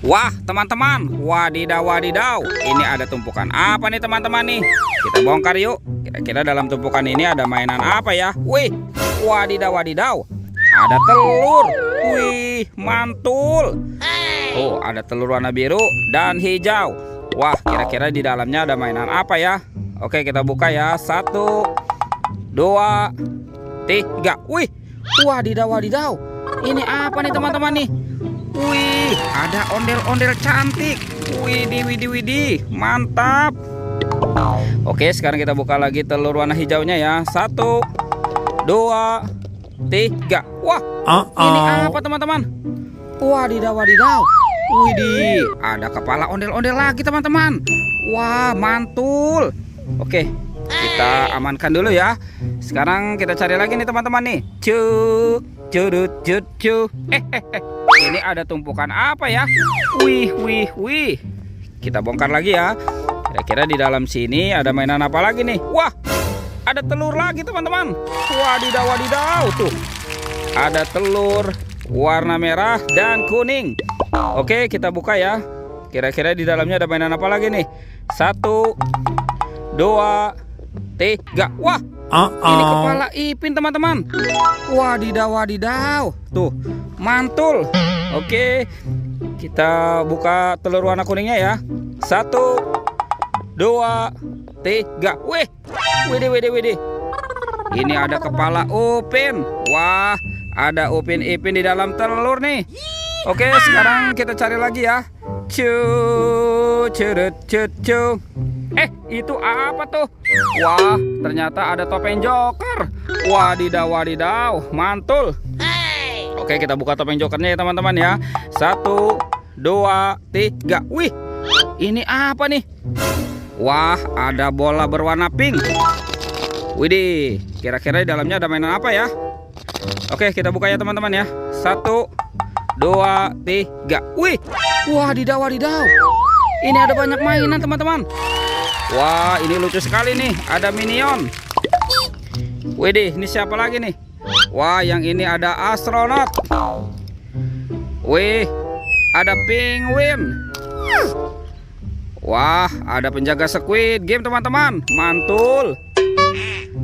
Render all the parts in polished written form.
Wah, teman-teman, wadidaw wadidaw. Ini ada tumpukan apa nih teman-teman nih? Kita bongkar yuk. Kira-kira dalam tumpukan ini ada mainan apa ya? Wih, wadidaw wadidaw. Ada telur. Wih, mantul. Oh, ada telur warna biru dan hijau. Wah, kira-kira di dalamnya ada mainan apa ya? Oke, kita buka ya. 1, 2, 3. Wih, wadidaw wadidaw. Ini apa nih teman-teman nih? Wih, ada ondel-ondel cantik. Widih, widih, widih, mantap. Oke, sekarang kita buka lagi telur warna hijaunya ya. 1, 2, 3. Wah, ini apa teman-teman? Wadidaw, wadidaw. Widih, ada kepala ondel-ondel lagi teman-teman. Wah, mantul. Oke, kita amankan dulu ya. Sekarang kita cari lagi nih teman-teman nih. Cuk, curut, cut, cuk. Ini ada tumpukan apa ya? Wih, wih, wih. Kita bongkar lagi ya. Kira-kira di dalam sini ada mainan apa lagi nih? Wah, ada telur lagi teman-teman. Wadidaw, wadidaw. Tuh, ada telur warna merah dan kuning. Oke, kita buka ya. Kira-kira di dalamnya ada mainan apa lagi nih? 1, 2, 3. Wah, ini kepala Ipin teman-teman. Wadidaw, wadidaw. Tuh, mantul. Oke, kita buka telur warna kuningnya ya. 1, 2, 3. Wih, widih, widih, widih. Ini ada kepala Upin. Wah, ada Upin Ipin di dalam telur nih. Oke, sekarang kita cari lagi ya. Curut, cut, cuk. Itu apa tuh? Wah, ternyata ada topeng Joker. Wadidaw, wadidaw, mantul. Oke, kita buka topeng Jokernya ya teman-teman ya. 1, 2, 3. Wih, ini apa nih? Wah, ada bola berwarna pink. Widih, kira-kira di dalamnya ada mainan apa ya? Oke, kita buka ya teman-teman ya. 1, 2, 3. Wih, wadidaw, wadidaw. Ini ada banyak mainan teman-teman. Wah, ini lucu sekali nih. Ada Minion. Widih, ini siapa lagi nih? Wah, yang ini ada astronot. Wih, ada penguin. Wah, ada penjaga Squid Game teman-teman. Mantul.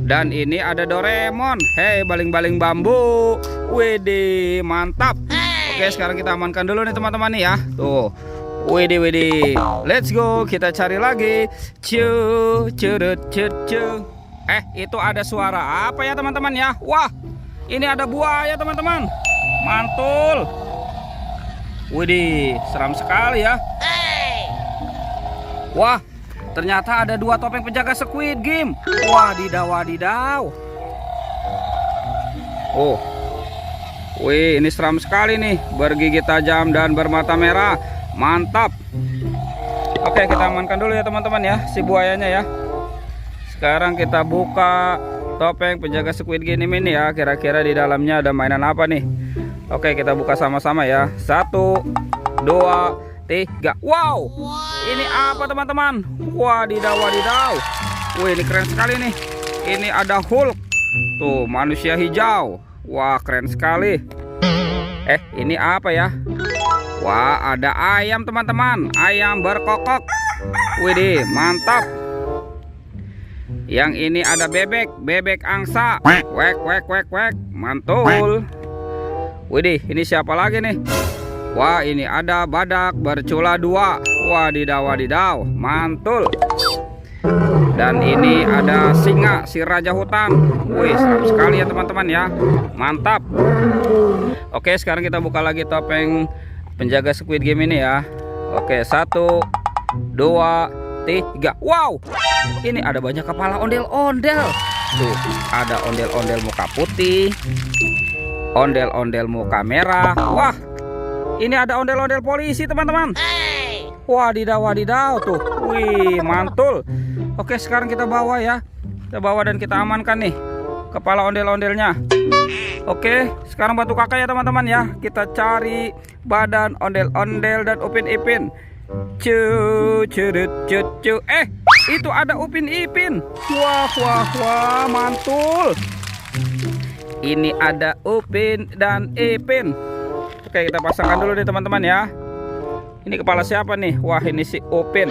Dan ini ada Doraemon. Hei, baling-baling bambu. Widih, mantap. Oke, sekarang kita amankan dulu nih teman-teman nih ya. Tuh. Widih, widih. Let's go, kita cari lagi. Curut, cut, cuk. Itu ada suara apa ya teman-teman ya? Wah, ini ada buaya teman-teman. Mantul. Widih, seram sekali ya. Wah, ternyata ada 2 topeng penjaga Squid Game. Wadidaw, wadidaw. Oh, wih, ini seram sekali nih. Bergigi tajam dan bermata merah. Mantap. Oke, kita amankan dulu ya teman-teman ya, si buayanya ya. Sekarang kita buka topeng penjaga Squid Game ini ya. Kira-kira di dalamnya ada mainan apa nih? Oke, kita buka sama-sama ya. 1, 2, 3. Wow, ini apa teman-teman? Wadidaw, wadidaw. Wih, ini keren sekali nih. Ini ada Hulk. Tuh, manusia hijau. Wah, keren sekali. Ini apa ya? Wah, ada ayam teman-teman. Ayam berkokok. Widih, mantap. Yang ini ada bebek. Bebek angsa. Wek, wek, wek, wek. Mantul. Widih, ini siapa lagi nih? Wah, ini ada badak bercula 2. Wadidaw, wadidaw, mantul. Dan ini ada singa, si raja hutan. Wih, seram sekali ya teman-teman ya. Mantap. Oke, sekarang kita buka lagi topeng penjaga Squid Game ini ya. Oke, 1, 2, 3. Wow, ini ada banyak kepala ondel-ondel. Tuh, ada ondel-ondel muka putih, ondel-ondel muka merah. Wah, ini ada ondel-ondel polisi teman-teman. Wadidaw, wadidaw tuh. Wih, mantul. Oke, sekarang kita bawa ya. Kita bawa dan kita amankan nih kepala ondel-ondelnya. Oke, sekarang bantu kakak ya teman-teman ya. Kita cari badan ondel-ondel dan Upin Ipin. Curut, cut, cuk. Itu ada Upin Ipin. Wah, wah, wah, mantul. Ini ada Upin dan Ipin. Oke, kita pasangkan dulu nih teman-teman ya. Ini kepala siapa nih? Wah, ini si Upin.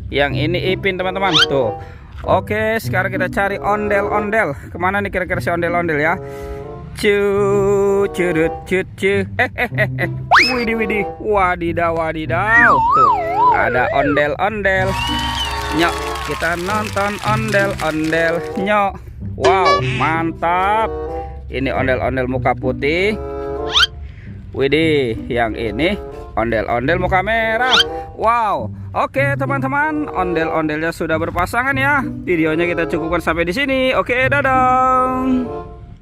Yang ini Ipin, teman-teman. Tuh. Oke, sekarang kita cari ondel-ondel. Kemana nih kira-kira si ondel-ondel ya? Curut cut cu. Widih widih. Wadidaw wadidaw. Tuh, ada ondel-ondel. Nyok, kita nonton ondel-ondel. Nyok. Wow, mantap. Ini ondel-ondel muka putih. Widih, yang ini ondel-ondel muka merah. Wow. Oke teman-teman, ondel-ondelnya sudah berpasangan ya. Videonya kita cukupkan sampai di sini. Oke, dadah.